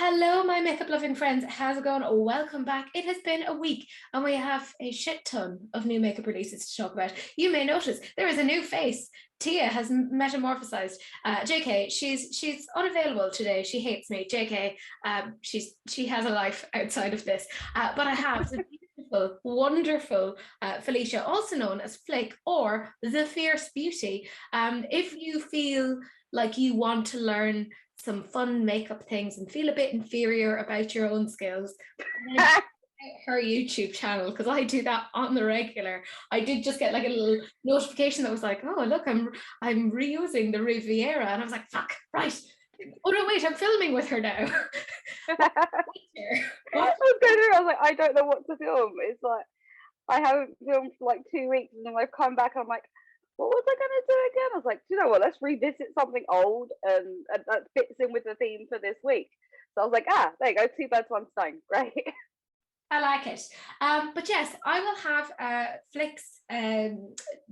Hello, my makeup loving friends. How's it going? Welcome back. It has been a week and we have a shit ton of new makeup releases to talk about. You may notice there is a new face. Tia has metamorphosized. JK, she's unavailable today. She hates me. JK, she has a life outside of this. But I have the beautiful, wonderful Felicia, also known as Flick or the Fierce Beauty. If you feel like you want to learn some fun makeup things and feel a bit inferior about your own skills, her YouTube channel, because I do that on the regular. I did just get like a little notification that was like, oh look, I'm reusing the Riviera, and I was like, fuck, right. Oh no, wait, I'm filming with her now. I was like, I don't know what to film. It's like I haven't filmed for like 2 weeks, and then I've come back and I'm like, what was I gonna do again? I was like, do you know what? Let's revisit something old and that fits in with the theme for this week. So I was like, there you go, 2 birds, 1 stone. Great. I like it. But yes, I will have Flick's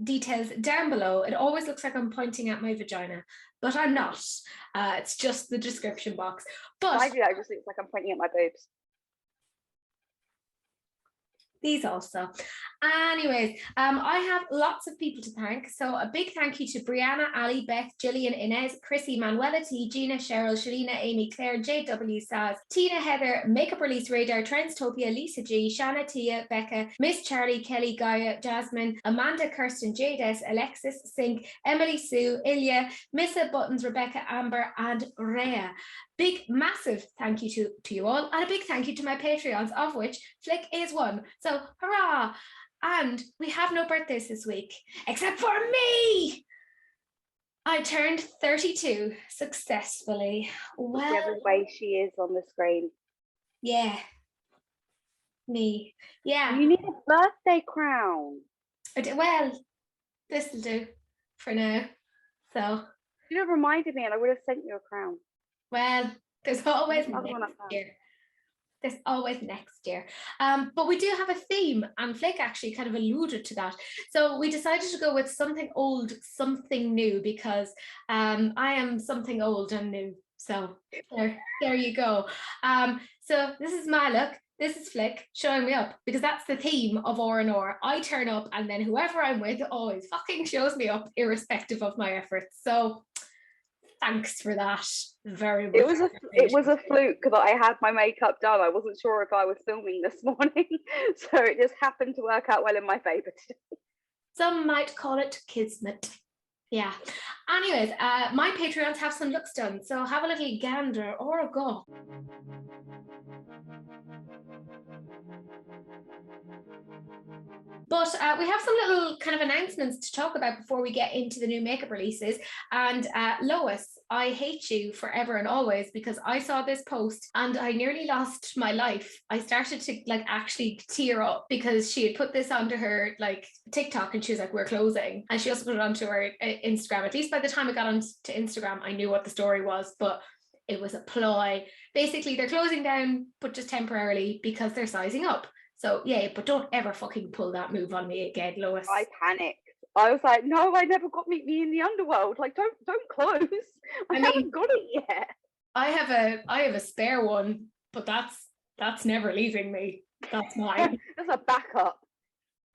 details down below. It always looks like I'm pointing at my vagina, but I'm not. It's just the description box. But I do that, it just looks like I'm pointing at my boobs. These also. Anyways, I have lots of people to thank. So a big thank you to Brianna, Ali, Beth, Gillian, Inez, Chrissy, Manuela T, Gina, Cheryl, Shalina, Amy, Claire, JW, Saz, Tina, Heather, Makeup Release Radar, Trendstopia, Lisa G, Shanna, Tia, Becca, Miss Charlie, Kelly, Gaia, Jasmine, Amanda, Kirsten, Jades, Alexis, Sink, Emily, Sue, Ilya, Missa, Buttons, Rebecca, Amber, and Rhea. Big, massive thank you to you all, and a big thank you to my Patreons, of which Flick is one. So, hurrah! And we have no birthdays this week, except for me! I turned 32 successfully. Well, the way she is on the screen. Yeah. Me. Yeah. You need a birthday crown. Well, this will do for now. So. You have reminded me, and I would have sent you a crown. Well, there's always next year. There's always next year. But we do have a theme, and Flick actually kind of alluded to that. So we decided to go with something old, something new, because I am something old and new. So there you go. So this is my look. This is Flick showing me up, because that's the theme of R&R. I turn up, and then whoever I'm with always fucking shows me up, irrespective of my efforts. So thanks for that. Very much. It was a fluke that I had my makeup done. I wasn't sure if I was filming this morning, so it just happened to work out well in my favor today. Some might call it kismet. Yeah. Anyways, my Patreons have some looks done, so have a little gander or a go. But we have some little kind of announcements to talk about before we get into the new makeup releases. And Lois, I hate you forever and always, because I saw this post and I nearly lost my life. I started to like actually tear up because she had put this onto her like TikTok, and she was like, we're closing. And she also put it onto her Instagram. At least by the time I got onto Instagram, I knew what the story was, but it was a ploy. Basically, they're closing down, but just temporarily, because they're sizing up. So yeah, but don't ever fucking pull that move on me again, Lois. I panicked. I was like, no, I never got Meet Me in the Underworld. Like, don't close. I haven't got it yet. I have a spare one, but that's never leaving me. That's mine. That's a backup.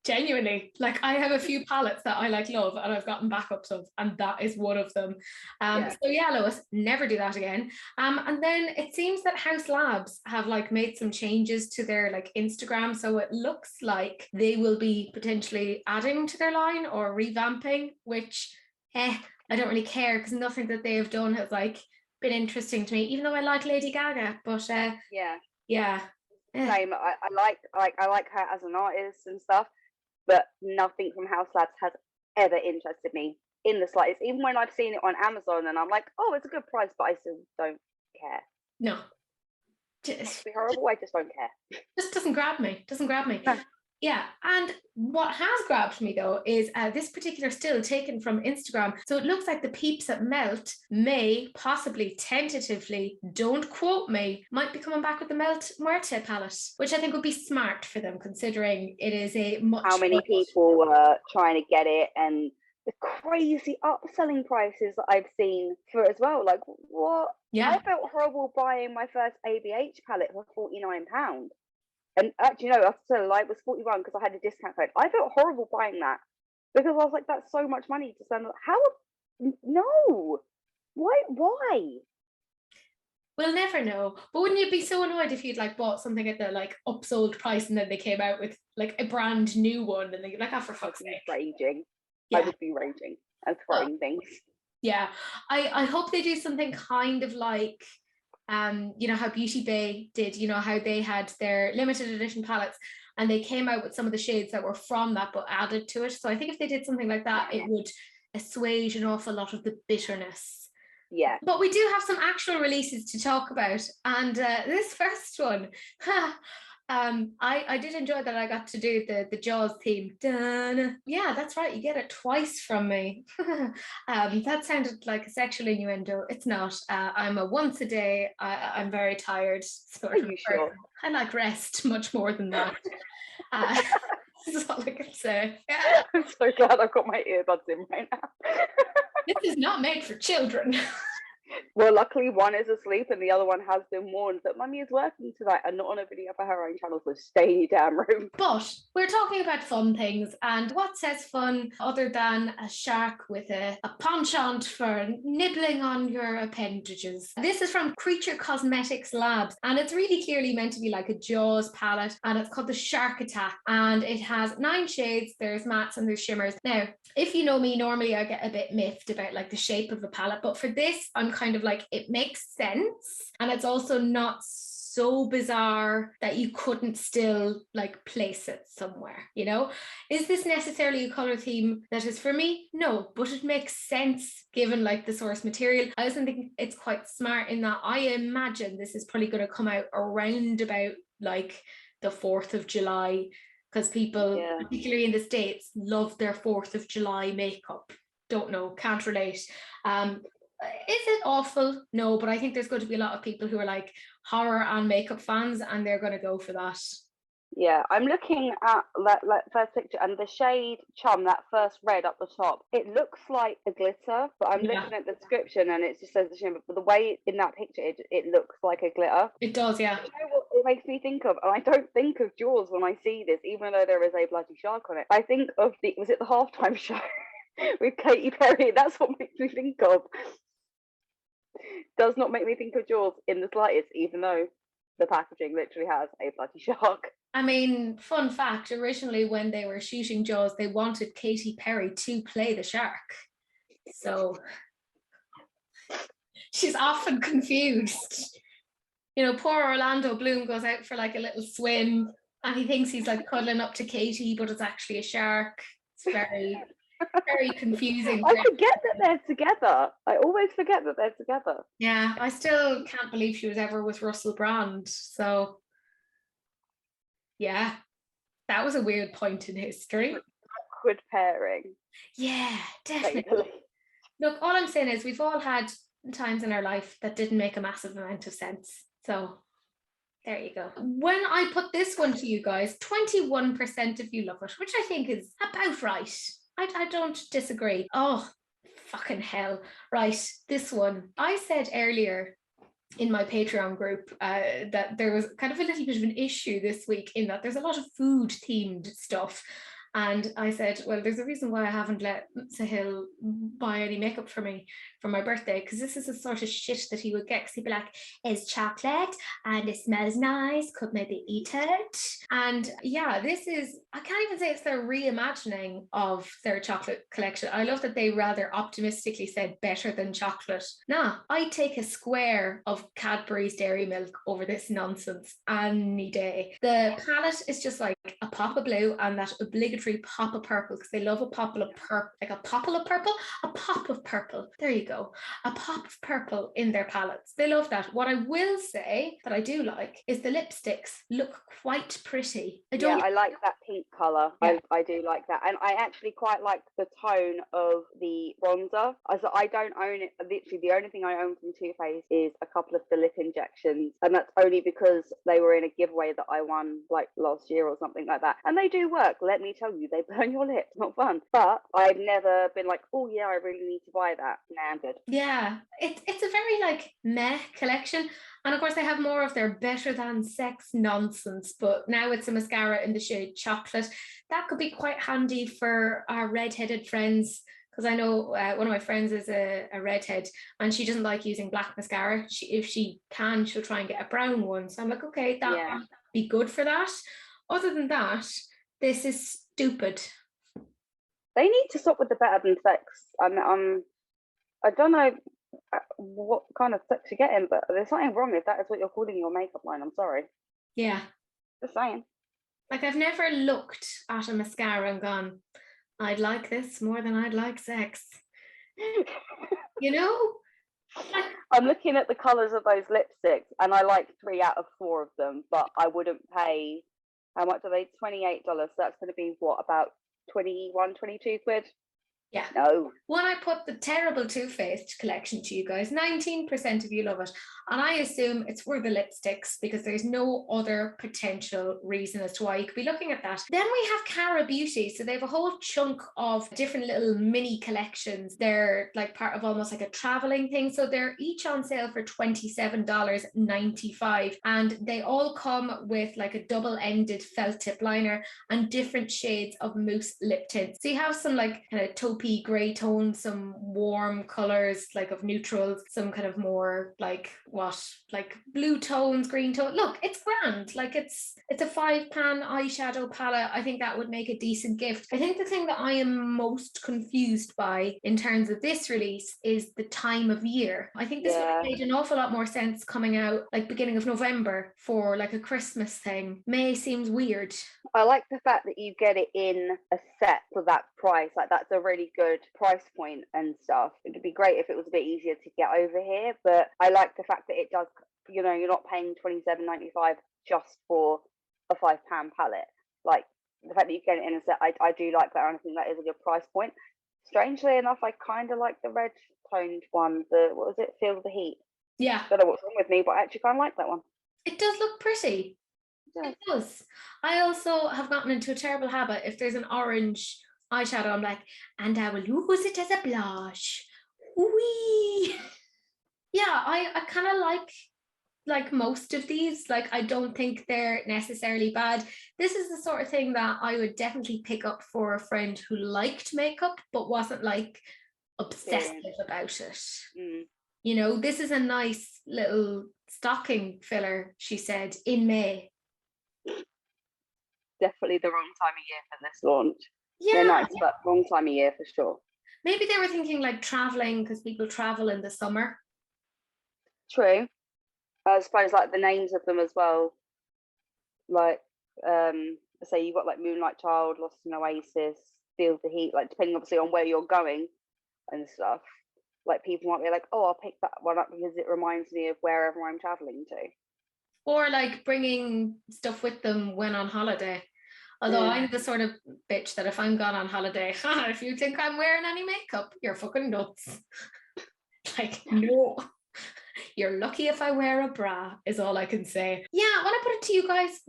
Genuinely, like I have a few palettes that I like love, and I've gotten backups of, and that is one of them. So yeah, Lois, never do that again. And then it seems that House Labs have like made some changes to their like Instagram, so it looks like they will be potentially adding to their line or revamping, which I don't really care, because nothing that they have done has like been interesting to me, even though I like Lady Gaga. But yeah. Same. I like her as an artist and stuff, but nothing from House Labs has ever interested me in the slightest. Even when I've seen it on Amazon and I'm like, oh, it's a good price, but I still don't care. No. It's horrible. I just don't care. Just doesn't grab me. No. Yeah, and what has grabbed me though is this particular still taken from Instagram. So it looks like the peeps at Melt may possibly, tentatively, don't quote me, might be coming back with the Melt Muerte palette, which I think would be smart for them, considering it is a much... How many people were trying to get it, and the crazy upselling prices that I've seen for it as well. Like, what? Yeah. I felt horrible buying my first ABH palette for £49. And actually, no, I said like it was 41 because I had a discount code. I felt horrible buying that because I was like, that's so much money to spend. How? No. Why? We'll never know. But wouldn't you be so annoyed if you'd like bought something at the like upsold price and then they came out with like a brand new one and they're like, oh, for fuck's sake. Raging. Yeah. I would be raging and throwing things. Yeah. I hope they do something kind of like you know how Beauty Bay did, you know how they had their limited edition palettes and they came out with some of the shades that were from that but added to it. So I think if they did something like that, it would assuage an awful lot of the bitterness. Yeah. But we do have some actual releases to talk about. And this first one, I did enjoy that I got to do the Jaws theme. Dun. Yeah, that's right. You get it twice from me. That sounded like a sexual innuendo. It's not. I'm a once a day, I'm very tired sort of person. Sure? I like rest much more than that. This is all I can say. I'm so glad I've got my earbuds in right now. This is not made for children. Well, luckily one is asleep and the other one has been warned that mummy is working tonight and not on a video for her own channel, so stay in your damn room. But we're talking about fun things, and what says fun other than a shark with a penchant for nibbling on your appendages? This is from Creature Cosmetics Labs, and it's really clearly meant to be like a Jaws palette, and it's called the Shark Attack, and it has 9 shades. There's mattes and there's shimmers. Now, if you know me, normally I get a bit miffed about like the shape of a palette, but for this, I'm kind of like, it makes sense, and it's also not so bizarre that you couldn't still like place it somewhere, you know? Is this necessarily a color theme that is for me? No, but it makes sense given like the source material. I also think it's quite smart in that I imagine this is probably going to come out around about like the 4th of July, because people, particularly in the States, love their 4th of July makeup. Don't know, can't relate. Is it awful? No, but I think there's going to be a lot of people who are like horror and makeup fans, and they're going to go for that. Yeah, I'm looking at that first picture, and the shade Chum, that first red up the top, it looks like a glitter, but I'm looking at the description and it just says the shimmer, but the way in that picture it looks like a glitter. It does, yeah. You know what it makes me think of? And I don't think of Jaws when I see this, even though there is a bloody shark on it. I think of was it the halftime show with Katy Perry? That's what makes me think of. Does not make me think of Jaws in the slightest, even though the packaging literally has a bloody shark. I mean, fun fact, originally when they were shooting Jaws, they wanted Katy Perry to play the shark. So she's often confused. You know, poor Orlando Bloom goes out for like a little swim and he thinks he's like cuddling up to Katy, but it's actually a shark. It's very confusing. I forget that they're together. I always forget that they're together. Yeah, I still can't believe she was ever with Russell Brand. So yeah, that was a weird point in history. Awkward pairing. Yeah, definitely. Look, all I'm saying is we've all had times in our life that didn't make a massive amount of sense. So there you go. When I put this one to you guys, 21% of you love it, which I think is about right. I don't disagree. Oh, fucking hell. Right, this one. I said earlier in my Patreon group that there was kind of a little bit of an issue this week in that there's a lot of food themed stuff. And I said, well, there's a reason why I haven't let Sahil buy any makeup for me for my birthday, because this is the sort of shit that he would get, because he'd be like, it's chocolate and it smells nice, could maybe eat it. And yeah, this is, I can't even say it's their reimagining of their chocolate collection. I love that they rather optimistically said better than chocolate. Nah, I'd take a square of Cadbury's Dairy Milk over this nonsense any day. The palette is just like a pop of blue and that obligatory pop of purple, because they love a pop of purple, like a popple of purple, a pop of purple. There you go, a pop of purple in their palettes. They love that. What I will say that I do like is the lipsticks look quite pretty. I like that pink color. Yeah. I do like that, and I actually quite like the tone of the bronzer. I don't own it. Literally, the only thing I own from Too Faced is a couple of the lip injections, and that's only because they were in a giveaway that I won like last year or something like that, and they do work. Let me tell you, they burn your lips, not fun. But I've never been like, oh yeah, I really need to buy that. Nah, I'm good. Yeah, it's a very like meh collection. And of course they have more of their better than sex nonsense, but now it's a mascara in the shade chocolate. That could be quite handy for our redheaded friends, because I know one of my friends is a redhead and she doesn't like using black mascara. If she can, she'll try and get a brown one. So I'm like, okay, that might be good for that. Other than that, this is stupid. They need to stop with the better than sex. I don't know what kind of sex you're getting, but there's something wrong if that is what you're calling your makeup line. I'm sorry. Yeah. Just saying. Like, I've never looked at a mascara and gone, I'd like this more than I'd like sex. You know? Like, I'm looking at the colours of those lipsticks and I like 3 out of 4 of them, but I wouldn't pay, how much are they? $28. So that's going to be what, about 21, 22 quid? yeah. No. When I put the terrible Too Faced collection to you guys, 19% of you love it. And I assume it's for the lipsticks because there's no other potential reason as to why you could be looking at that. Then we have Cara Beauty. So they have a whole chunk of different little mini collections. They're like part of almost like a traveling thing. So they're each on sale for $27.95. And they all come with like a double-ended felt tip liner and different shades of mousse lip tint. So you have some like kind of taupey grey tones, some warm colors like of neutrals, some kind of more like blue tones, green tone. Look, it's grand. Like it's a 5-pan eyeshadow palette. I think that would make a decent gift. I think the thing that I am most confused by in terms of this release is the time of year. I think this would have made an awful lot more sense coming out like beginning of November for like a Christmas thing. May seems weird. I like the fact that you get it in a set for that price. Like that's a really good price point and stuff. It would be great if it was a bit easier to get over here, but I like the fact that it does, you know, you're not paying $27.95 just for a 5-pound palette. Like the fact that you get it in a set, I do like that, and I think that is a good price point. Strangely enough, I kind of like the red toned one, what was it, Feel the Heat. Yeah. I don't know what's wrong with me, but I actually kind of like that one. It does look pretty. It does. I also have gotten into a terrible habit. If there's an orange eyeshadow, I'm like, and I will use it as a blush. Wee. Yeah, I kind of like most of these. Like, I don't think they're necessarily bad. This is the sort of thing that I would definitely pick up for a friend who liked makeup but wasn't like obsessive about it. You know, this is a nice little stocking filler, she said, in May. Definitely the wrong time of year for this launch. Yeah. They're nice, but wrong time of year for sure. Maybe they were thinking like traveling because people travel in the summer. True. I suppose like the names of them as well. Like, say you've got like Moonlight Child, Lost in Oasis, Feel the Heat, like depending obviously on where you're going and stuff. Like people might be like, oh, I'll pick that one up because it reminds me of wherever I'm traveling to. Or like bringing stuff with them when on holiday. Although I'm the sort of bitch that if I'm gone on holiday, if you think I'm wearing any makeup, you're fucking nuts. Like, no. You're lucky if I wear a bra, is all I can say. Yeah, when I put it to you guys,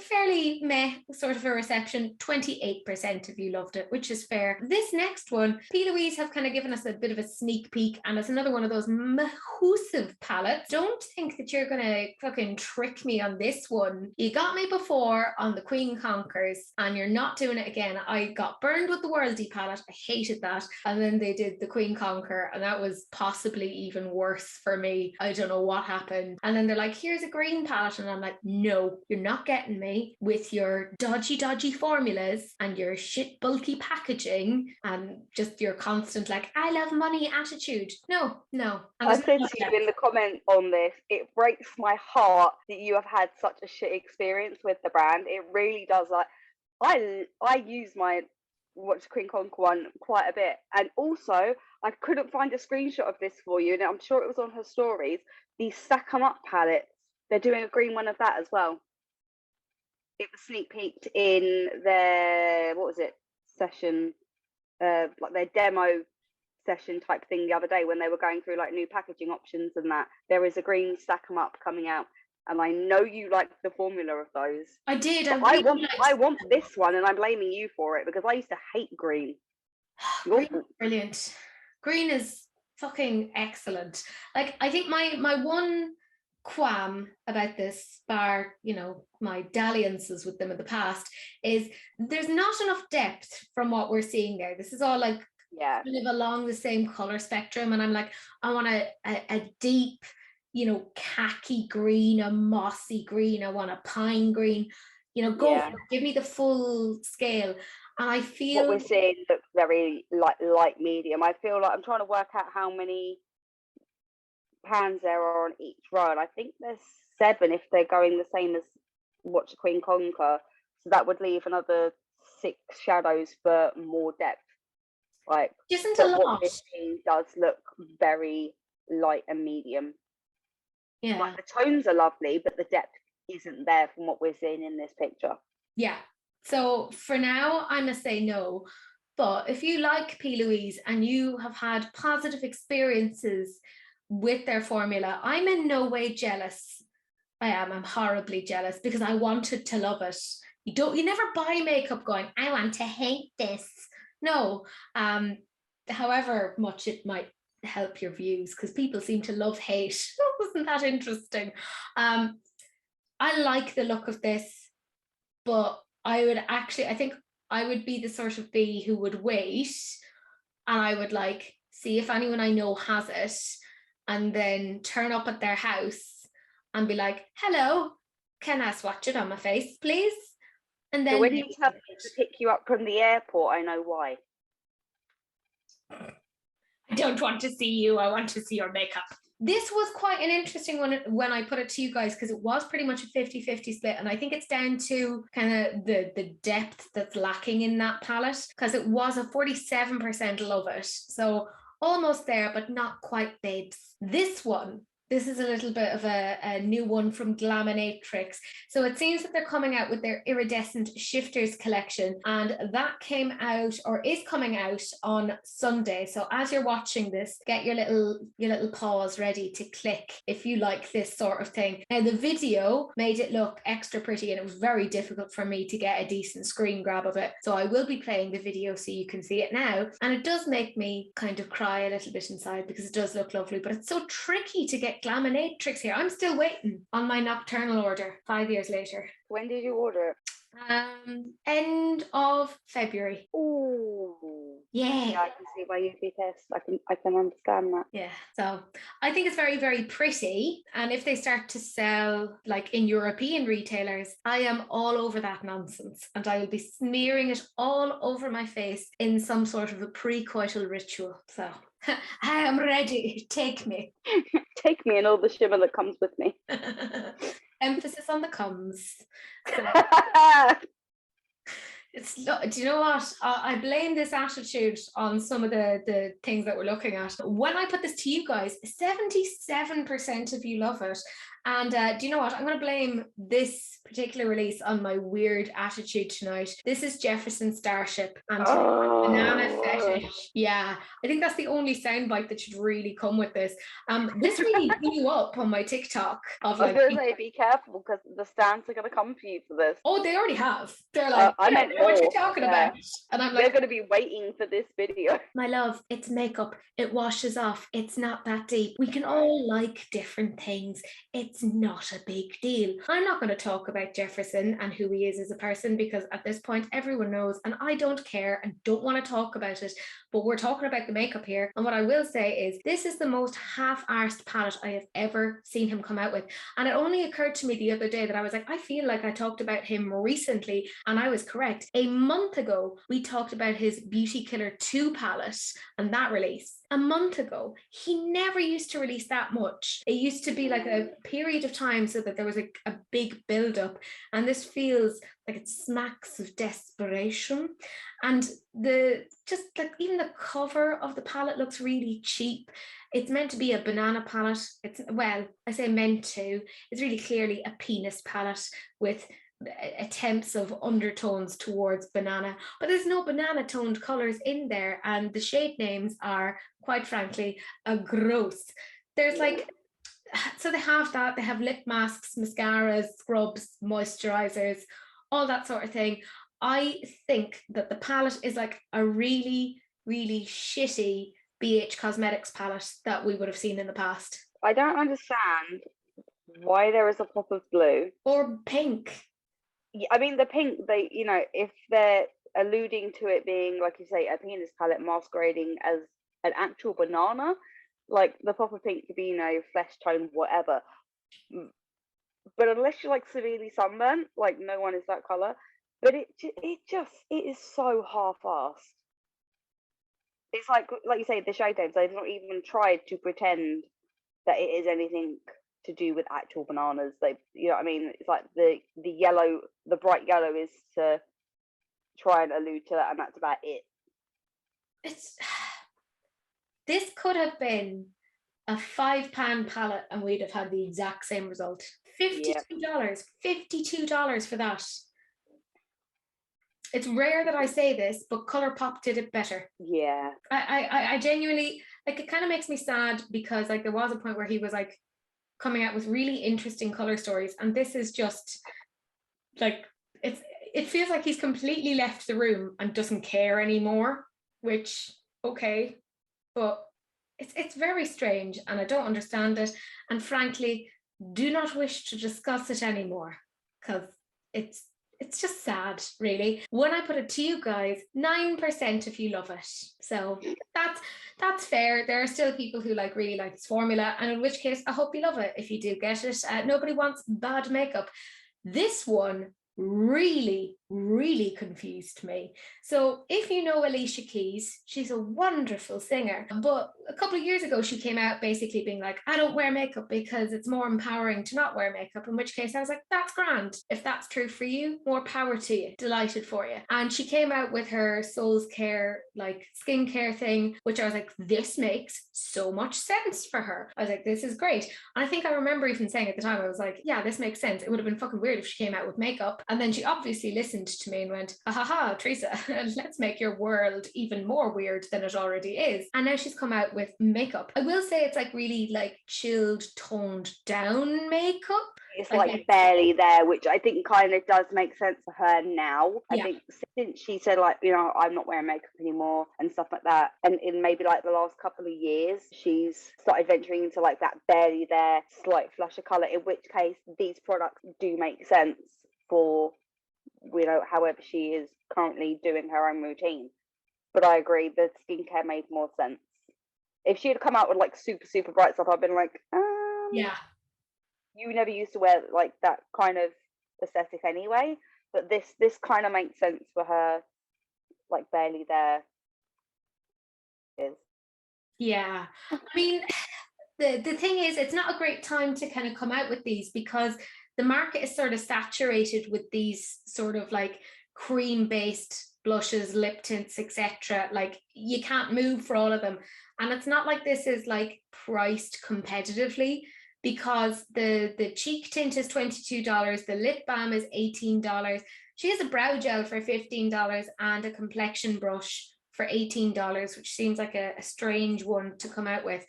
fairly meh sort of a reception. 28% of you loved it, which is fair. This next one, P. Louise have kind of given us a bit of a sneak peek, and it's another one of those massive palettes. Don't think that you're gonna fucking trick me on this one. You got me before on the Queen Conquers, and you're not doing it again. I got burned with the Worldy palette. I hated that. And then they did the Queen Conquer, and that was possibly even worse for me. I don't know what happened. And then they're like, here's a green palette, and I'm like, no, you're not getting me with your dodgy formulas and your shit bulky packaging and just your constant like, I love money attitude. No. I said to you in the comment on this, it breaks my heart that you have had such a shit experience with the brand. It really does. Like, I use my Watch Queen Conquer one quite a bit, and also I couldn't find a screenshot of this for you, and I'm sure it was on her stories. These Stack 'em Up palettes, they're doing a green one of that as well. It was sneak peeked in their, what was it, session, like their demo session type thing the other day when they were going through like new packaging options and that. There is a green Stack 'em Up coming out. and I know you like the formula of those. I did. I want this one, and I'm blaming you for it because I used to hate green. Green is brilliant. Green is fucking excellent. Like, I think my one qualm about this, bar, you know, my dalliances with them in the past, is there's not enough depth from what we're seeing there. This is all like kind of along the same color spectrum, and I'm like, I want a deep, you know, khaki green, a mossy green, I want a pine green, you know, go for it. Give me the full scale. And I feel what we're seeing looks very light medium. I feel like I'm trying to work out how many pans there are on each row, and I think there's 7 if they're going the same as Watch the Queen Conquer. So that would leave another 6 shadows for more depth. Like, isn't a lot. What we're seeing does look very light and medium. Yeah, like the tones are lovely, but the depth isn't there from what we're seeing in this picture. Yeah. So for now, I must say no. But if you like P. Louise and you have had positive experiences with their formula, I'm in no way jealous. I'm horribly jealous because I wanted to love it. You never buy makeup going, I want to hate this. No. However much it might help your views, because people seem to love hate. Wasn't that interesting? I like the look of this, but I think I would be the sort of bee who would wait, and I would like see if anyone I know has it, and then turn up at their house and be like, hello, can I swatch it on my face, please? And then so when you tell me to pick you up from the airport, I know why. I don't want to see you, I want to see your makeup. This was quite an interesting one when I put it to you guys, because it was pretty much a 50-50 split, and I think it's down to kind of the depth that's lacking in that palette, because it was a 47% love it, so almost there but not quite, babes. This is a little bit of a new one from Laminatrix. So it seems that they're coming out with their iridescent shifters collection, and that came out, or is coming out, on Sunday. So as you're watching this, get your little paws ready to click if you like this sort of thing. Now, the video made it look extra pretty, and it was very difficult for me to get a decent screen grab of it. So I will be playing the video so you can see it now. And it does make me kind of cry a little bit inside because it does look lovely, but it's so tricky to get Laminatrix here. I'm still waiting on my nocturnal order 5 years later. When did you order it? End of February. Oh, yeah, I can see why you'd be pissed. I can understand that. Yeah, so I think it's very, very pretty, and if they start to sell like in European retailers, I am all over that nonsense, and I will be smearing it all over my face in some sort of a pre-coital ritual. So I am ready. Take me. Take me and all the shimmer that comes with me. Emphasis on the comes. So, do you know what? I blame this attitude on some of the things that we're looking at. When I put this to you guys, 77% of you love it. And do you know what? I'm going to blame this particular release on my weird attitude tonight. This is Jefferson Starship and Banana Fetish. Yeah, I think that's the only soundbite that should really come with this. This really blew up on my TikTok. I was going to say, be careful, because the stands are going to come for you for this. Oh, they already have. They're like, I meant what you're talking about. And I'm like, they're going to be waiting for this video. My love, it's makeup. It washes off. It's not that deep. We can all like different things. It's not a big deal. I'm not going to talk about Jefferson and who he is as a person, because at this point everyone knows, and I don't care and don't want to talk about it, but we're talking about the makeup here. And what I will say is this is the most half-arsed palette I have ever seen him come out with. And it only occurred to me the other day that I was like, I feel like I talked about him recently, and I was correct. A month ago we talked about his Beauty Killer 2 palette and that release. A month ago, he never used to release that much. It used to be like a period of time so that there was a big build-up, and this feels like it smacks of desperation. And just like even the cover of the palette looks really cheap. It's meant to be a banana palette. Well, I say meant to. It's really clearly a penis palette with attempts of undertones towards banana, but there's no banana toned colors in there, and the shade names are, quite frankly, gross. There's like so they have that. They have lip masks, mascaras, scrubs, moisturizers, all that sort of thing. I think that the palette is like a really, really shitty BH Cosmetics palette that we would have seen in the past. I don't understand why there is a pop of blue. Or pink. Yeah, I mean, the pink, they, you know, if they're alluding to it being, like you say, a penis palette masquerading as an actual banana, like the pop of pink could be, you know, flesh tone, whatever. But unless you're like severely sunburnt, like no one is that color. But it is so half-assed. It's like you say, the shade names, they've not even tried to pretend that it is anything to do with actual bananas. They, you know what I mean? It's like the yellow, the bright yellow is to try and allude to that, and that's about it. This could have been a £5 palette and we'd have had the exact same result. $52. Yep. $52 for that. It's rare that I say this, but ColourPop did it better. Yeah. I genuinely, like, it kind of makes me sad because like there was a point where he was like coming out with really interesting color stories, and this is just like, it feels like he's completely left the room and doesn't care anymore, which, okay, but it's very strange and I don't understand it, and frankly do not wish to discuss it anymore because it's just sad, really. When I put it to you guys, 9% if you love it. So that's fair. There are still people who like really like this formula, and in which case I hope you love it if you do get it. Nobody wants bad makeup. This one really, really confused me. So if you know Alicia Keys, she's a wonderful singer, but a couple of years ago she came out basically being like, I don't wear makeup because it's more empowering to not wear makeup, in which case I was like, that's grand. If that's true for you, more power to you. Delighted for you. And she came out with her Soul's Care like skincare thing, which I was like, this makes so much sense for her. I was like, this is great. And I think I remember even saying at the time, I was like, yeah, this makes sense. It would have been fucking weird if she came out with makeup. And then she obviously listened to me and went, ha, Teresa, let's make your world even more weird than it already is. And now she's come out with makeup. I will say it's like really like chilled, toned down makeup. It's like barely there, which I think kind of does make sense for her now. I think since she said like, you know, I'm not wearing makeup anymore and stuff like that, and in maybe like the last couple of years, she's started venturing into like that barely there slight flush of colour, in which case these products do make sense for, you know, however she is currently doing her own routine. But I agree, the skincare made more sense. If she had come out with like super, super bright stuff, I'd been like, yeah. You never used to wear like that kind of aesthetic anyway, but this kind of makes sense for her, like barely there is. Yeah. I mean, the thing is, it's not a great time to kind of come out with these because the market is sort of saturated with these sort of like cream-based blushes, lip tints, etc. Like you can't move for all of them. And it's not like this is like priced competitively, because the cheek tint is $22, the lip balm is $18. She has a brow gel for $15 and a complexion brush for $18, which seems like a strange one to come out with.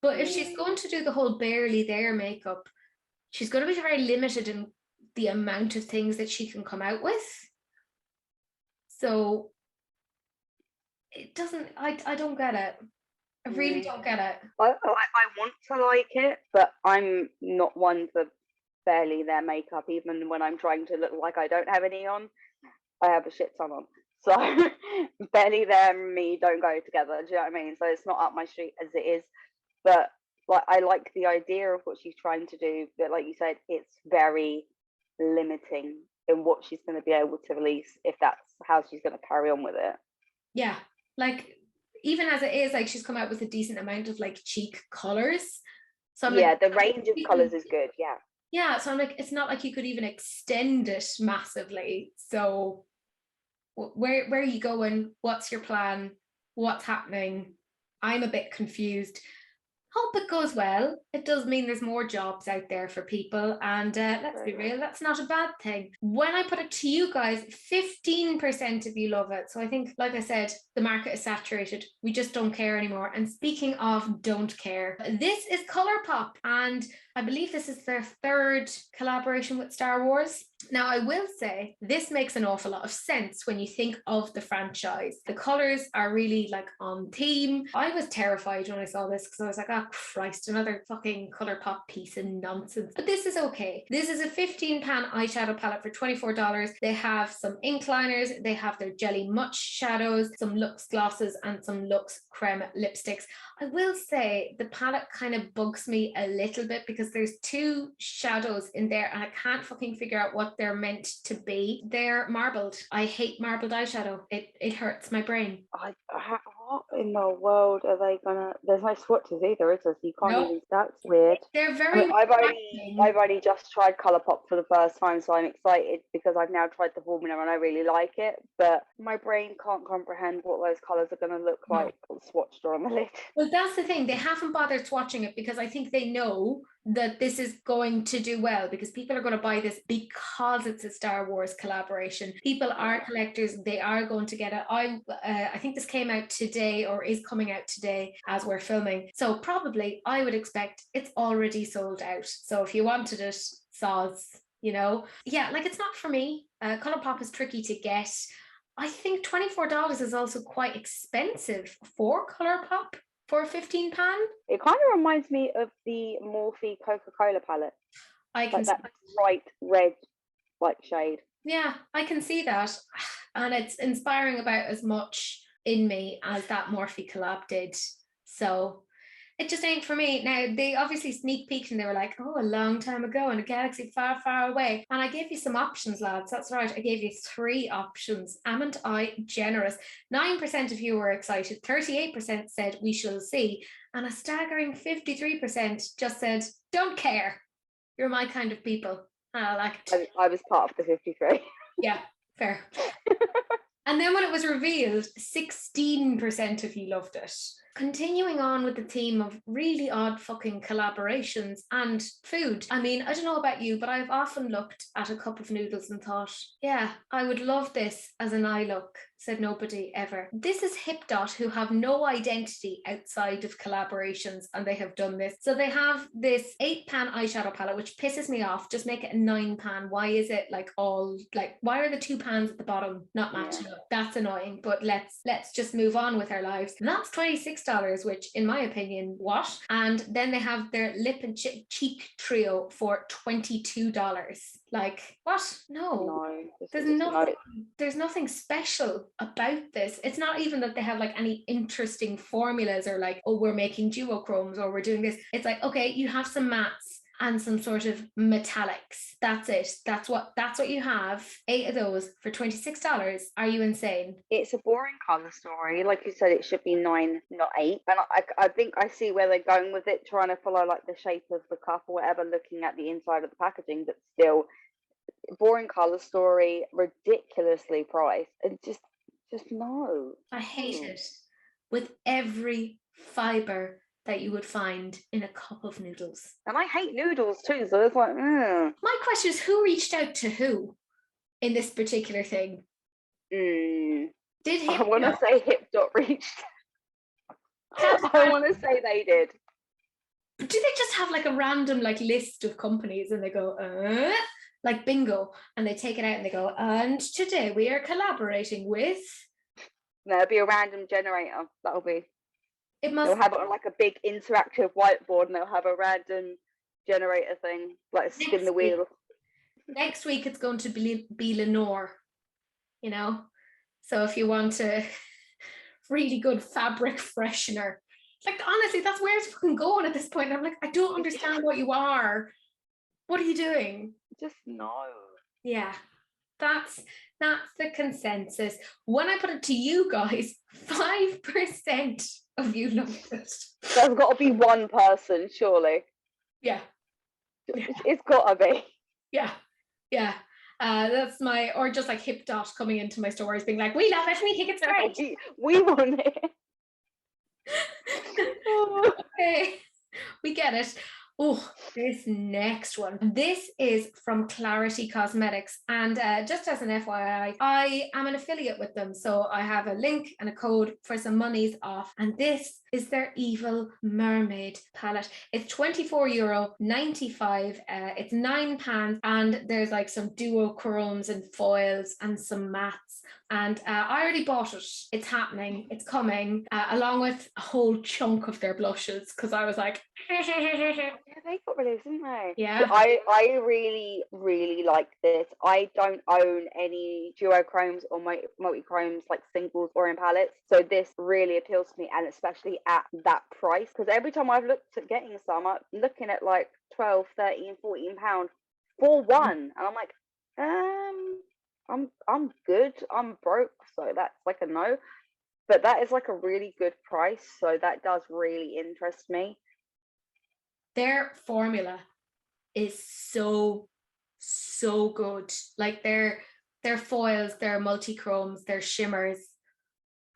But if she's going to do the whole barely there makeup, she's going to be very limited in the amount of things that she can come out with. So it doesn't, I don't get it. I really don't get it. I want to like it, but I'm not one for barely there makeup. Even when I'm trying to look like I don't have any on, I have a shit ton on. So barely there and me don't go together. Do you know what I mean? So it's not up my street as it is. But like, I like the idea of what she's trying to do, but like you said, it's very limiting in what she's going to be able to release if that's how she's going to carry on with it. Yeah, like even as it is, like she's come out with a decent amount of like cheek colors. So I'm like, the range of colors is good. Yeah, so I'm like, it's not like you could even extend it massively. So where are you going? What's your plan? What's happening? I'm a bit confused. Hope it goes well. It does mean there's more jobs out there for people, and let's be real, that's not a bad thing. When I put it to you guys, 15% of you love it. So I think, like I said, the market is saturated. We just don't care anymore. And speaking of don't care, this is ColourPop, and I believe this is their third collaboration with Star Wars. Now, I will say this makes an awful lot of sense when you think of the franchise. The colors are really like on theme. I was terrified when I saw this because I was like, oh Christ, another fucking ColourPop piece of nonsense. But this is okay. This is a 15-pan eyeshadow palette for $24. They have some ink liners, they have their Jelly Much shadows, some Luxe glosses, and some Luxe creme lipsticks. I will say the palette kind of bugs me a little bit because there's two shadows in there and I can't fucking figure out what they're meant to be. They're marbled. I hate marbled eyeshadow. It hurts my brain. What in the world are they gonna? There's no swatches either, is there? So you can't even. That's weird. They're very. I've only just tried ColourPop for the first time, so I'm excited because I've now tried the formula and I really like it. But my brain can't comprehend what those colours are going to look like swatched on the lid. Well, that's the thing. They haven't bothered swatching it because I think they know that this is going to do well because people are going to buy this because it's a Star Wars collaboration. People are collectors. They are going to get it. I think this came out today or is coming out today as we're filming. So probably I would expect it's already sold out. So if you wanted it, soz, you know. Yeah, like it's not for me. ColourPop is tricky to get. I think $24 is also quite expensive for ColourPop. For a 15-pan? It kind of reminds me of the Morphe Coca-Cola palette. I can like that bright red like shade. Yeah, I can see that. And it's inspiring about as much in me as that Morphe collab did. So it just ain't for me. Now, they obviously sneak peeked and they were like, oh, a long time ago in a galaxy far, far away. And I gave you some options, lads. That's right. I gave you 3 options. Amn't I generous? 9% of you were excited. 38% said we shall see. And a staggering 53% just said, don't care. You're my kind of people. And I liked it. I was part of the 53. Yeah, fair. And then when it was revealed, 16% of you loved it. Continuing on with the theme of really odd fucking collaborations and food. I mean, I don't know about you, but I've often looked at a cup of noodles and thought, yeah, I would love this as an eye look, said nobody ever. This is HipDot, who have no identity outside of collaborations, and they have done this. So they have this 8-pan eyeshadow palette, which pisses me off. Just make it a 9-pan. Why is it like all, like, why are the 2 pans at the bottom not matching up? That's annoying, but let's just move on with our lives. And that's $26, which in my opinion, what? And then they have their lip and cheek trio for $22. Like, what? No. There's nothing special about this. It's not even that they have like any interesting formulas or like, oh, we're making duochromes or we're doing this. It's like, okay, you have some mattes and some sort of metallics. That's it. That's what you have. 8 of those for $26. Are you insane? It's a boring colour story. Like you said, it should be 9, not 8. And I think I see where they're going with it, trying to follow like the shape of the cup or whatever, looking at the inside of the packaging, but still boring colour story, ridiculously priced. And just no. I hate it with every fibre that you would find in a cup of noodles. And I hate noodles too, so it's like, My question is, who reached out to who in this particular thing? Did HipDot? I want to say HipDot reached. I want to say they did. Do they just have like a random like list of companies and they go, like bingo, and they take it out and they go, and today we are collaborating with... No, it'll be a random generator. That'll be... They'll have it on like a big interactive whiteboard and they'll have a random generator thing, like spin the wheel. Next week it's going to be Lenore, you know? So if you want a really good fabric freshener, like honestly, that's where it's fucking going at this point. I'm like, I don't understand what you are. What are you doing? Just no. Yeah. That's the consensus. When I put it to you guys, 5% of you loved it. There's got to be one person, surely. Yeah. It's got to be. Yeah. That's my, or just like HipDot coming into my stories being like, we love it, we think it's great. We want it. Okay, we get it. Oh, this next one. This is from Clarity Cosmetics. And just as an FYI, I am an affiliate with them. So I have a link and a code for some monies off. And this is their Evil Mermaid palette. It's €24.95. It's 9 pans. And there's like some duochromes and foils and some mattes. And I already bought it. It's happening. It's coming, along with a whole chunk of their blushes, because I was like, yeah, they got released, didn't they? yeah. I really, really like this. I don't own any duochromes or multi-chromes, like singles or in palettes. So this really appeals to me, and especially at that price. Because every time I've looked at getting some, I'm looking at like 12, 13, 14 pounds for one. And I'm like, I'm good. I'm broke, so that's like a no. But that is like a really good price, so that does really interest me. Their formula is so good. Like their foils, their multi-chromes, their shimmers.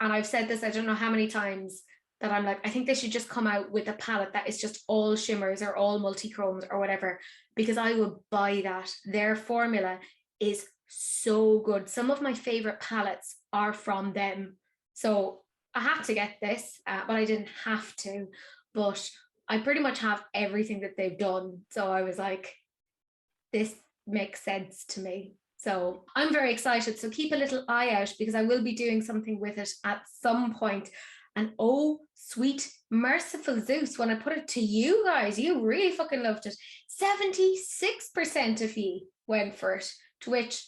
And I've said this, I don't know how many times, that I'm like, I think they should just come out with a palette that is just all shimmers or all multi-chromes or whatever, because I would buy that. Their formula is so good. Some of my favorite palettes are from them. So I had to get this, but I didn't have to. But I pretty much have everything that they've done. So I was like, this makes sense to me. So I'm very excited. So keep a little eye out, because I will be doing something with it at some point. And oh, sweet merciful Zeus, when I put it to you guys, you really fucking loved it. 76% of you went for it, to which,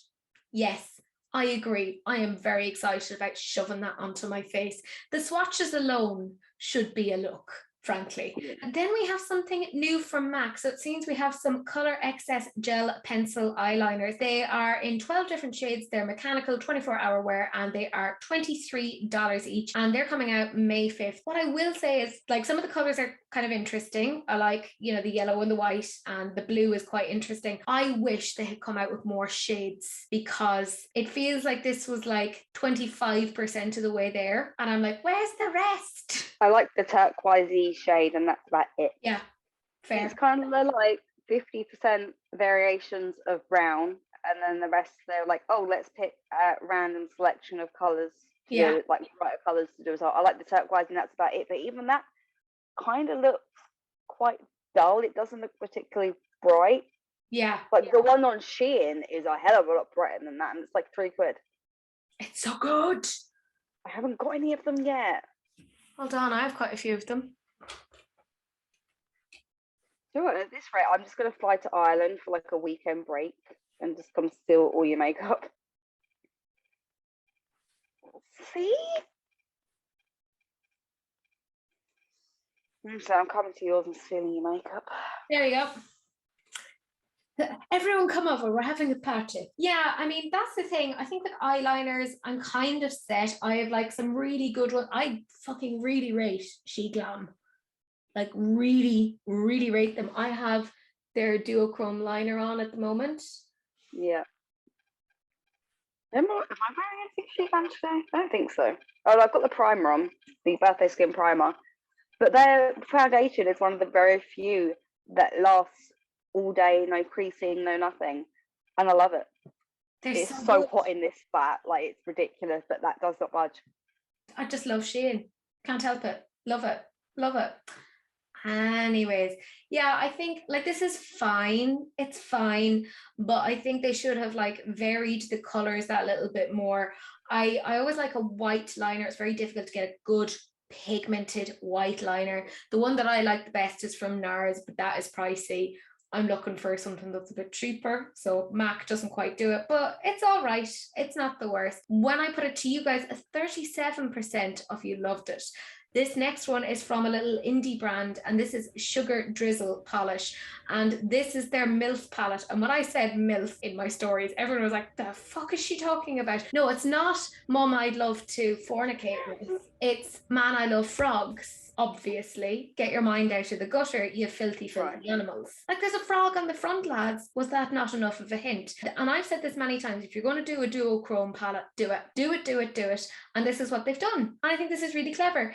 yes, I agree. I am very excited about shoving that onto my face. The swatches alone should be a look, frankly. And then we have something new from MAC. So it seems we have some Color Excess Gel Pencil Eyeliners. They are in 12 different shades. They're mechanical, 24-hour wear, and they are $23 each. And they're coming out May 5th. What I will say is, like, some of the colors are kind of interesting. I like, you know, the yellow and the white, and the blue is quite interesting. I wish they had come out with more shades, because it feels like this was like 25% of the way there. And I'm like, where's the rest? I like the turquoisey shade, and that's about it. Yeah, fair. It's kind of like 50% variations of brown, and then the rest they're like, oh, let's pick a random selection of colours. Yeah, like brighter colours to do as well. I like the turquoise, and that's about it. But even that kind of looks quite dull. It doesn't look particularly bright. Yeah. Like the one on Shein is a hell of a lot brighter than that, and it's like £3. It's so good. I haven't got any of them yet. Hold on, I have quite a few of them. So at this rate, I'm just going to fly to Ireland for like a weekend break and just come steal all your makeup. See? So I'm coming to yours and stealing your makeup. There you go. Everyone come over, we're having a party. Yeah, I mean, that's the thing. I think with eyeliners, I'm kind of set. I have like some really good ones. I fucking really rate She Glam. Like really, really rate them. I have their duochrome liner on at the moment. Yeah. Am I wearing anything She Glam today? I don't think so. Oh, I've got the primer on, the Birthday Skin Primer. But their foundation is one of the very few that lasts all day, no creasing, no nothing. And I love it. It's so hot in this flat, like it's ridiculous, but that does not budge. I just love Shein. Can't help it. Love it. Love it. Anyways, yeah, I think like this is fine. It's fine, but I think they should have like varied the colors that little bit more. I always like a white liner. It's very difficult to get a good pigmented white liner. The one that I like the best is from NARS, but that is pricey. I'm looking for something that's a bit cheaper, so MAC doesn't quite do it, but it's all right. It's not the worst. When I put it to you guys, 37% of you loved it. This next one is from a little indie brand, and this is Sugar Drizzle Polish, and this is their MILF palette. And when I said MILF in my stories, everyone was like, the fuck is she talking about? No, it's not Mom I'd Love to Fornicate With. It's Man I Love Frogs. obviously. Get your mind out of the gutter, you filthy animals. Like, there's a frog on the front, lads. Was that not enough of a hint? And I've said this many times, if you're going to do a duochrome palette, do it. And this is what they've done. And I think this is really clever.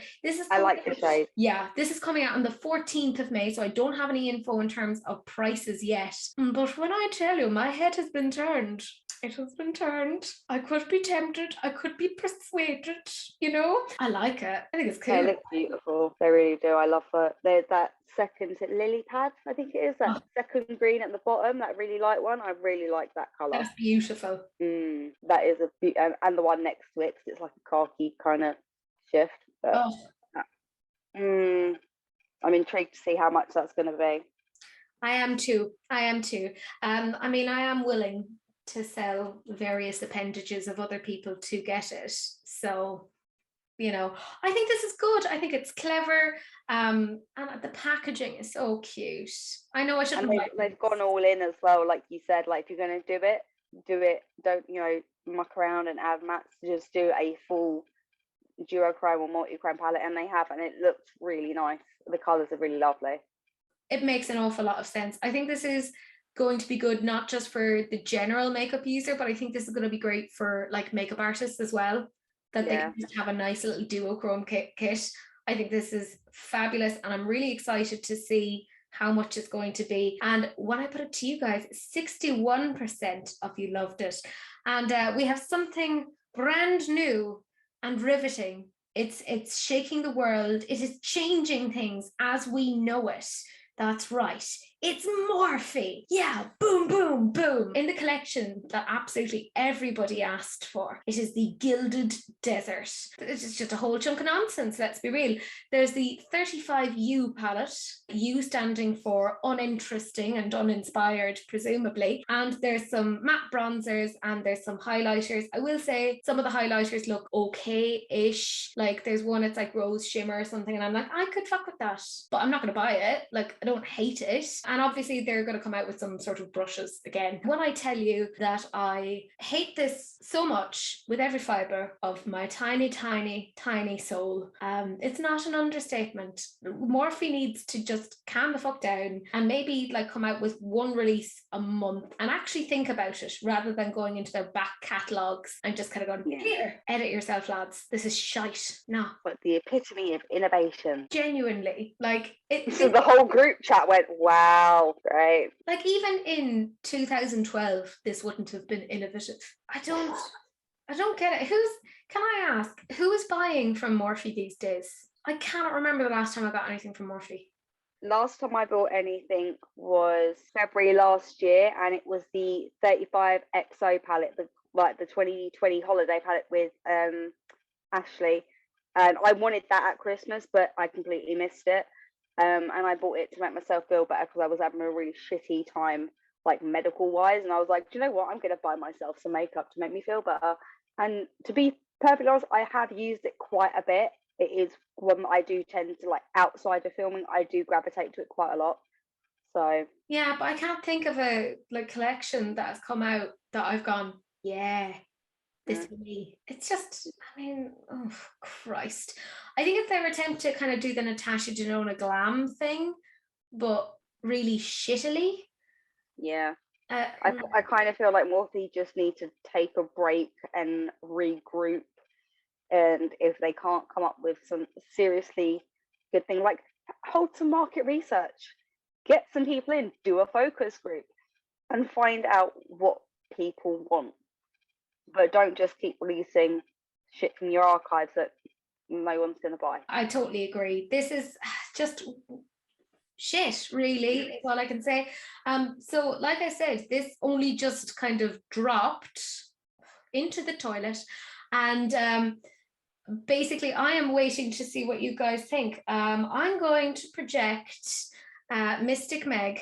I like the shade. Yeah, this is coming out on the 14th of May, so I don't have any info in terms of prices yet. But when I tell you, my head has been turned. It has been turned. I could be tempted. I could be persuaded, you know? I like it. I think it's cool. They look beautiful. They really do. I love it. There's that second lily pad, I think it is, that second green at the bottom, that really light one. I really like that colour. That's beautiful. That is and the one next to it, 'cause it's like a khaki kind of shift. But, I'm intrigued to see how much that's going to be. I am too. I mean, I am willing to sell various appendages of other people to get it. So, you know, I think this is good. I think it's clever. And the packaging is so cute. I know I shouldn't. And they've gone all in as well, like you said. Like, if you're going to do it. Don't, you know, muck around and add mattes. Just do a full duochrome or multi-chrome palette, and they have, and it looks really nice. The colours are really lovely. It makes an awful lot of sense. I think this is going to be good not just for the general makeup user, but I think this is going to be great for like makeup artists as well, that they can just have a nice little duochrome kit. I think this is fabulous, and I'm really excited to see how much it's going to be. And when I put it to you guys, 61% of you loved it, and we have something brand new and riveting. It's shaking the world. It is changing things as we know it. That's right. It's Morphe. Yeah, boom, boom, boom. In the collection that absolutely everybody asked for. It is the Gilded Desert. It's just a whole chunk of nonsense, let's be real. There's the 35U palette, U standing for uninteresting and uninspired, presumably. And there's some matte bronzers and there's some highlighters. I will say some of the highlighters look okay-ish. Like, there's one, it's like rose shimmer or something, and I'm like, I could fuck with that, but I'm not going to buy it. Like, I don't hate it. And obviously they're going to come out with some sort of brushes again. When I tell you that I hate this so much with every fibre of my tiny, tiny, tiny soul, it's not an understatement. Morphe needs to just calm the fuck down and maybe like come out with one release a month and actually think about it, rather than going into their back catalogues and just kind of going, here, edit yourself, lads. This is shite. No. But the epitome of innovation. Genuinely. Like, so the whole group chat went, wow, great. Like, even in 2012, this wouldn't have been innovative. I don't get it. Can I ask, who is buying from Morphe these days? I cannot remember the last time I got anything from Morphe. Last time I bought anything was February last year, and it was the 35 XO palette, the 2020 holiday palette with Ashley. And I wanted that at Christmas, but I completely missed it. And I bought it to make myself feel better because I was having a really shitty time, like medical wise. And I was like, do you know what? I'm going to buy myself some makeup to make me feel better. And to be perfectly honest, I have used it quite a bit. It is one that I do tend to, like, outside of filming, I do gravitate to it quite a lot. So yeah, but I can't think of a like collection that has come out that I've gone, yeah, this for me. It's just, I mean, oh Christ. I think it's their attempt to kind of do the Natasha Denona glam thing, but really shittily. Yeah. I kind of feel like Morphe just need to take a break and regroup. And if they can't come up with some seriously good thing, like, hold some market research, get some people in, do a focus group, and find out what people want. But don't just keep releasing shit from your archives that no one's going to buy. I totally agree. This is just shit, really, is all I can say. So like I said, this only just kind of dropped into the toilet, and basically I am waiting to see what you guys think. I'm going to project Mystic Meg.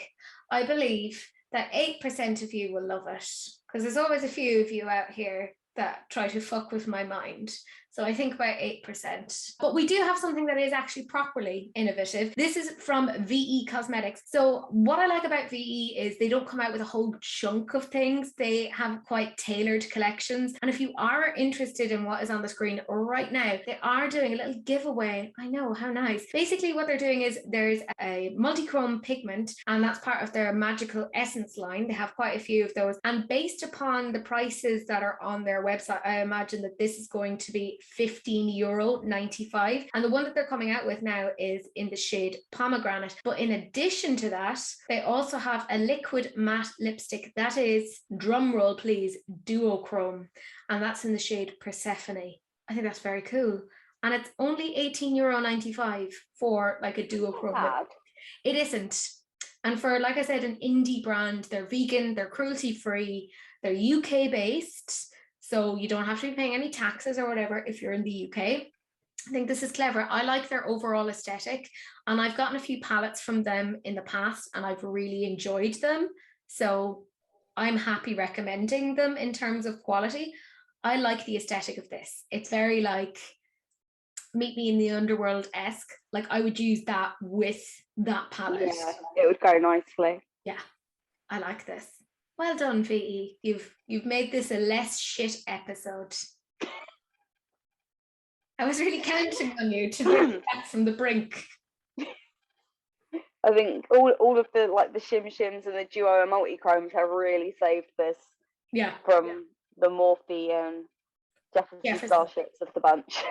I believe that 8% of you will love it, because there's always a few of you out here that try to fuck with my mind. So I think about 8%. But we do have something that is actually properly innovative. This is from VE Cosmetics. So what I like about VE is they don't come out with a whole chunk of things. They have quite tailored collections. And if you are interested in what is on the screen right now, they are doing a little giveaway. I know, how nice. Basically what they're doing is there's a multi-chrome pigment, and that's part of their Magical Essence line. They have quite a few of those. And based upon the prices that are on their website, I imagine that this is going to be €15.95. And the one that they're coming out with now is in the shade Pomegranate. But in addition to that, they also have a liquid matte lipstick that is, drum roll please, duochrome. And that's in the shade Persephone. I think that's very cool. And it's only €18.95 for like a duochrome. It isn't. And for, like I said, an indie brand, they're vegan, they're cruelty-free, they're UK based, so you don't have to be paying any taxes or whatever if you're in the UK. I think this is clever. I like their overall aesthetic, and I've gotten a few palettes from them in the past and I've really enjoyed them. So I'm happy recommending them in terms of quality. I like the aesthetic of this. It's very like Meet Me in the Underworld-esque. Like I would use that with that palette. Yeah, it would go nicely. Yeah, I like this. Well done, VE. You've made this a less shit episode. I was really counting on you to bring it back from the brink. I think all of the like the shims and the duo and multi-chromes have really saved this. Yeah. From the Morphe and Jeffree Star ships of the bunch.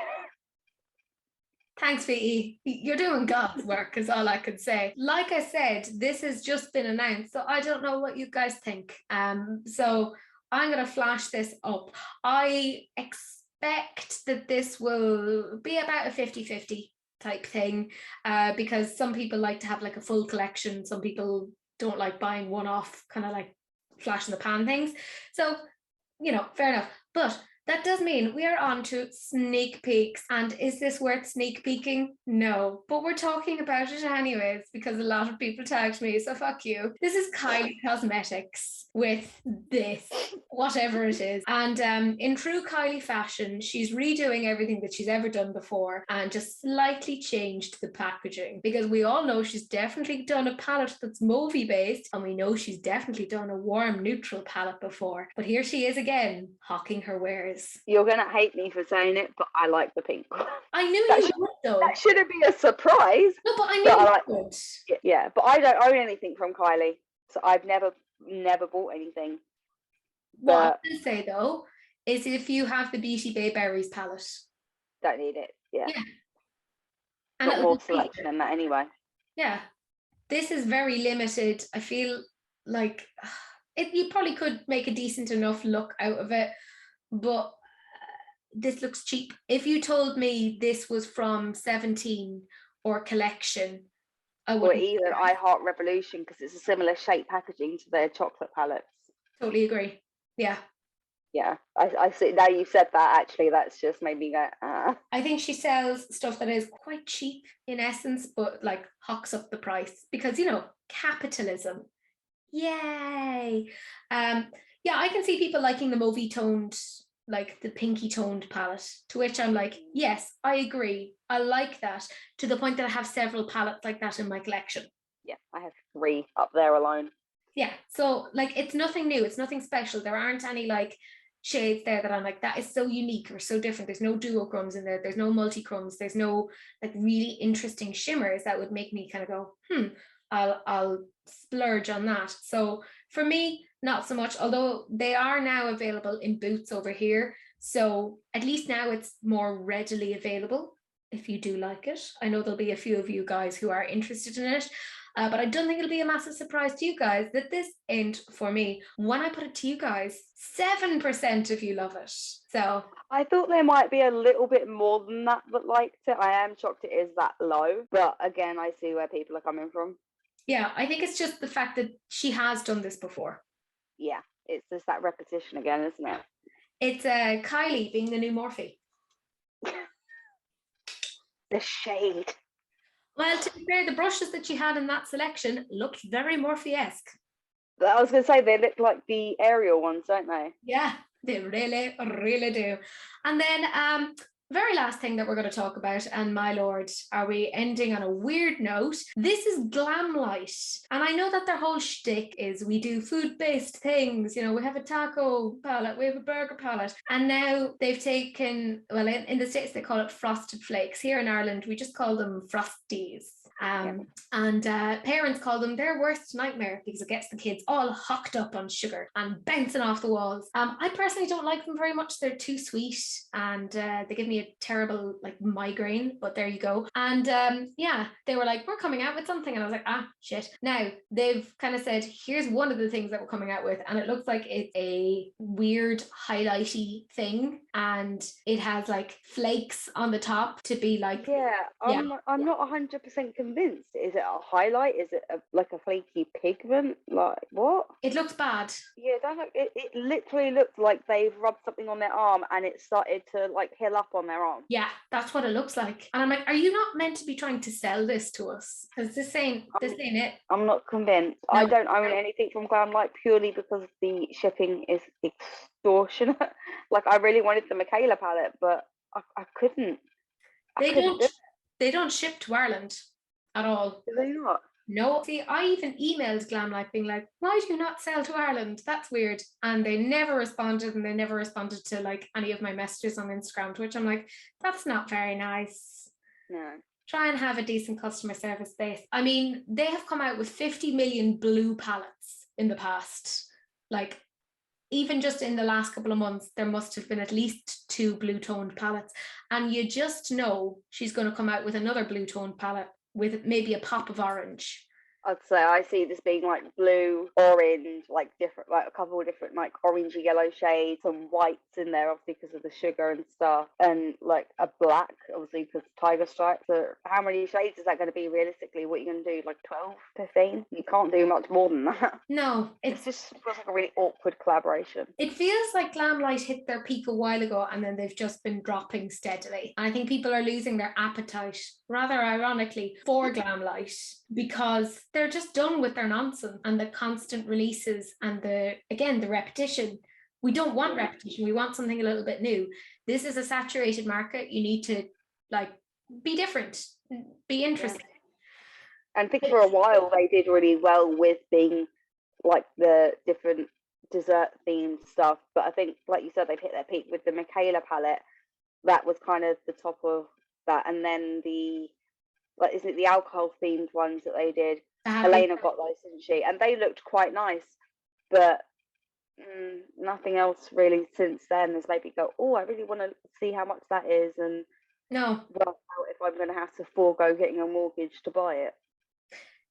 Thanks, VE. You're doing God's work is all I could say. Like I said, this has just been announced, so I don't know what you guys think. So I'm going to flash this up. I expect that this will be about a 50-50 type thing, because some people like to have like a full collection. Some people don't like buying one-off, kind of like flash in the pan things. So, you know, fair enough. But that does mean we are on to sneak peeks. And is this worth sneak peeking? No, but we're talking about it anyways because a lot of people tagged me, so fuck you. This is Kylie Cosmetics with this, whatever it is. And in true Kylie fashion, she's redoing everything that she's ever done before and just slightly changed the packaging, because we all know she's definitely done a palette that's Morphe based, and we know she's definitely done a warm neutral palette before. But here she is again, hawking her wares. You're gonna hate me for saying it, but I like the pink one. I knew you would though. That shouldn't be a surprise. No, but I knew you would. Yeah, but I don't own anything from Kylie, so I've never bought anything. What I will say though is if you have the Beauty Bay Berries palette, don't need it. Yeah. And got more selection than that anyway. Yeah, this is very limited. I feel like you probably could make a decent enough look out of it, but this looks cheap. If you told me this was from 17 or Collection, I would. Or even I Heart Revolution, because it's a similar shape packaging to their chocolate palettes. Totally agree. Yeah. Yeah, I see. Now you said that, actually, that's just made me go, I think she sells stuff that is quite cheap in essence, but like hawks up the price because, you know, capitalism. Yay. Yeah, I can see people liking the mauvey toned, like the pinky toned palette, to which I'm like, yes, I agree. I like that, to the point that I have several palettes like that in my collection. Yeah, I have 3 up there alone. Yeah, so like it's nothing new, it's nothing special. There aren't any like shades there that I'm like, that is so unique or so different. There's no duochromes in there, there's no multi-chromes, there's no like really interesting shimmers that would make me kind of go, I'll splurge on that. So for me, not so much, although they are now available in Boots over here. So at least now it's more readily available if you do like it. I know there'll be a few of you guys who are interested in it. But I don't think it'll be a massive surprise to you guys that this ain't for me. When I put it to you guys, 7% of you love it. So I thought there might be a little bit more than that liked it. I am shocked it is that low. But again, I see where people are coming from. Yeah, I think it's just the fact that she has done this before. Yeah, it's just that repetition again, isn't it? It's Kylie being the new Morphe. The shade. Well, to be fair, the brushes that she had in that selection looked very Morphe-esque. I was going to say, they look like the Ariel ones, don't they? Yeah, they really, really do. And then very last thing that we're going to talk about, and my lord, are we ending on a weird note? This is Glamlite, and I know that their whole shtick is we do food-based things. You know, we have a taco palette, we have a burger palette, and now they've taken, well, in the States they call it frosted flakes. Here in Ireland we just call them frosties. And parents call them their worst nightmare because it gets the kids all hocked up on sugar and bouncing off the walls. I personally don't like them very much. They're too sweet and they give me a terrible like migraine, but there you go. And yeah, they were like, we're coming out with something, and I was like, ah, shit. Now they've kind of said, here's one of the things that we're coming out with, and it looks like it's a weird highlighty thing, and it has like flakes on the top to be like, I'm not 100% convinced. Is it a highlight? Is it like a flaky pigment? Like what? It looks bad. Yeah, it literally looked like they've rubbed something on their arm and it started to like heal up on their arm. Yeah, that's what it looks like. And I'm like, are you not meant to be trying to sell this to us? Because this ain't it. I'm not convinced. No. I don't own anything from Glamlite purely because the shipping is extortionate. Like I really wanted the Michaela palette, but I couldn't. They don't ship to Ireland at all. Do they not? No. See, I even emailed Glamlite being like, why do you not sell to Ireland? That's weird. And they never responded, and they never responded to like any of my messages on Instagram, to which I'm like, that's not very nice. No. Try and have a decent customer service base. I mean, they have come out with 50 million blue palettes in the past. Like, even just in the last couple of months, there must have been at least 2 blue toned palettes. And you just know she's going to come out with another blue toned palette with maybe a pop of orange. I'd say I see this being like blue, orange, like different, like a couple of different like orangey yellow shades, some whites in there obviously because of the sugar and stuff, and like a black obviously because tiger stripes. So how many shades is that going to be realistically? What are you going to do, like 12, 15? You can't do much more than that. No, it just feels like a really awkward collaboration. It feels like Glamlite hit their peak a while ago and then they've just been dropping steadily. And I think people are losing their appetite, rather ironically, for Glamlite because they're just done with their nonsense and the constant releases and the repetition. We don't want repetition. We want something a little bit new. This is a saturated market. You need to like be different, be interesting. Yeah. And I think for a while they did really well with being like the different dessert themed stuff. But I think, like you said, they've hit their peak with the Michaela palette. That was kind of the top of that. And then isn't it the alcohol themed ones that they did? Elena got those, didn't she? And they looked quite nice, but nothing else really since then has made me go, oh, I really want to see how much that is, and work out if I'm going to have to forego getting a mortgage to buy it.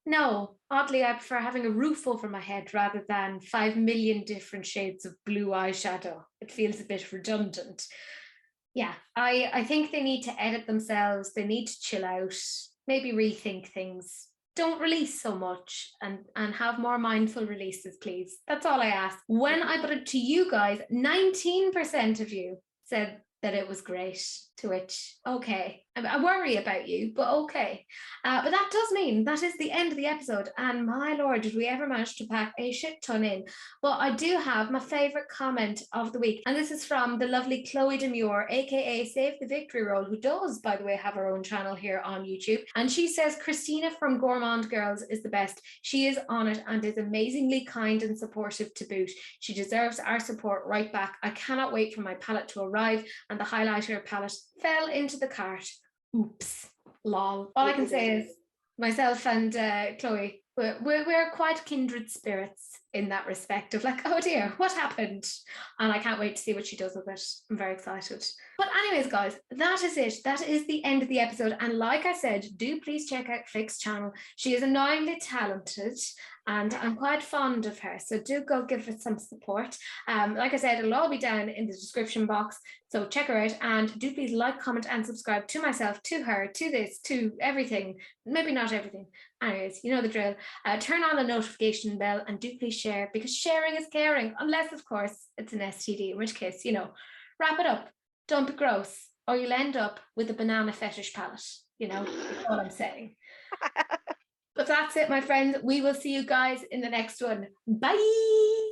No, oddly, I prefer having a roof over my head rather than 5 million different shades of blue eyeshadow. It feels a bit redundant. Yeah, I think they need to edit themselves. They need to chill out, maybe rethink things. Don't release so much and have more mindful releases, please. That's all I ask. When I put it to you guys, 19% of you said that it was great, to which, okay. I worry about you, but okay. But that does mean that is the end of the episode. And my lord, did we ever manage to pack a shit ton in. But I do have my favourite comment of the week. And this is from the lovely Chloe Demure, aka Save the Victory Roll, who does, by the way, have her own channel here on YouTube. And she says, Christina from Gourmand Girls is the best. She is on it and is amazingly kind and supportive to boot. She deserves our support right back. I cannot wait for my palette to arrive. And the highlighter palette fell into the cart. Oops, lol. All I can say is myself and Chloe, we're quite kindred spirits in that respect of like, oh dear, what happened? And I can't wait to see what she does with it. I'm very excited. But anyways, guys, that is it. That is the end of the episode. And like I said, do please check out Flick's channel. She is annoyingly talented and I'm quite fond of her. So do go give her some support. Like I said, it'll all be down in the description box. So check her out and do please like, comment and subscribe to myself, to her, to this, to everything. Maybe not everything. Anyways, you know the drill. Turn on the notification bell and do please share because sharing is caring. Unless, of course, it's an STD, in which case, wrap it up. Don't be gross or you'll end up with a banana fetish palette. That's all I'm saying. But that's it, my friends. We will see you guys in the next one. Bye.